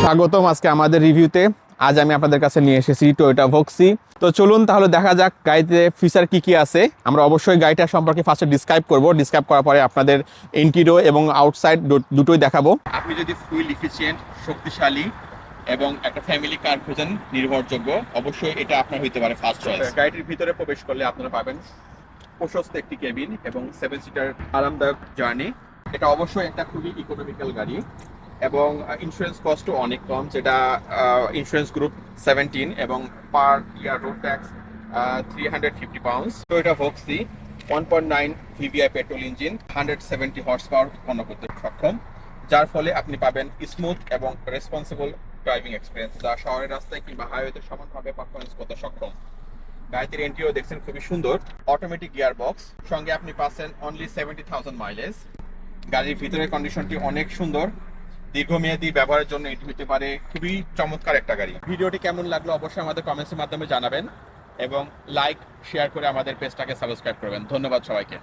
স্বাগতম আজকে আমাদের রিভিউতে। আজ আমি আপনাদের কাছে নিয়ে এসেছি টয়োটা ভক্সি। তো চলুন তাহলে দেখা যাক গাড়িতে ফিচার কি আছে। আমরা অবশ্যই গাড়িটা সম্পর্কে ফার্স্টে ডিসক্রাইব করার পরে আপনাদের ইন্টেরিয়র এবং আউটসাইড দুটোই দেখাবো। আপনি যদি ফুল এফিশিয়েন্ট, শক্তিশালী এবং একটা ফ্যামিলি কার খোঁজেন নির্ভরযোগ্য, অবশ্যই এটা আপনার হইতে পারে ফার্স্ট চয়েস। গাড়িটির ভিতরে প্রবেশ করলে আপনারা পাবেন প্রশস্ত একটি কেবিন এবং 7 সিটার আরামদায়ক জার্নি। এটা অবশ্যই একটা খুবই ইকোনমিক্যাল গাড়ি এবং ইন্স্যুরেন্স কস্টও অনেক কম, যেটা ইন্স্যুরেন্স গ্রুপ 17 এবং পার ইয়ার রোড ট্যাক্স 350 পাউন্ডস। তো এটা Voxy 1.9 VVI petrol engine 170 horse power উৎপন্ন করতে সক্ষম, যার ফলে আপনি পাবেন স্মুথ এবং রেসপন্সিবল ড্রাইভিং এক্সপিরিয়েন্স, যা শহরের রাস্তায় কিংবা হাইওয়েতে সমানভাবে পারফরমেন্স করতে সক্ষম। গাড়িটির ইন্টেরিয়র দেখছেন খুবই সুন্দর, অটোমেটিক গিয়ার বক্স, সঙ্গে আপনি পাচ্ছেন অনলি 70,000 মাইলেজ। গাড়ির ভিতরের কন্ডিশনটি অনেক সুন্দর, দীর্ঘমেয়াদী ব্যবহারের জন্য এটি হতে পারে খুবই চমৎকার একটা গাড়ি। ভিডিওটি কেমন লাগলো অবশ্যই আমাদের কমেন্টসের মাধ্যমে জানাবেন এবং লাইক শেয়ার করে আমাদের পেজটাকে সাবস্ক্রাইব করবেন। ধন্যবাদ সবাইকে।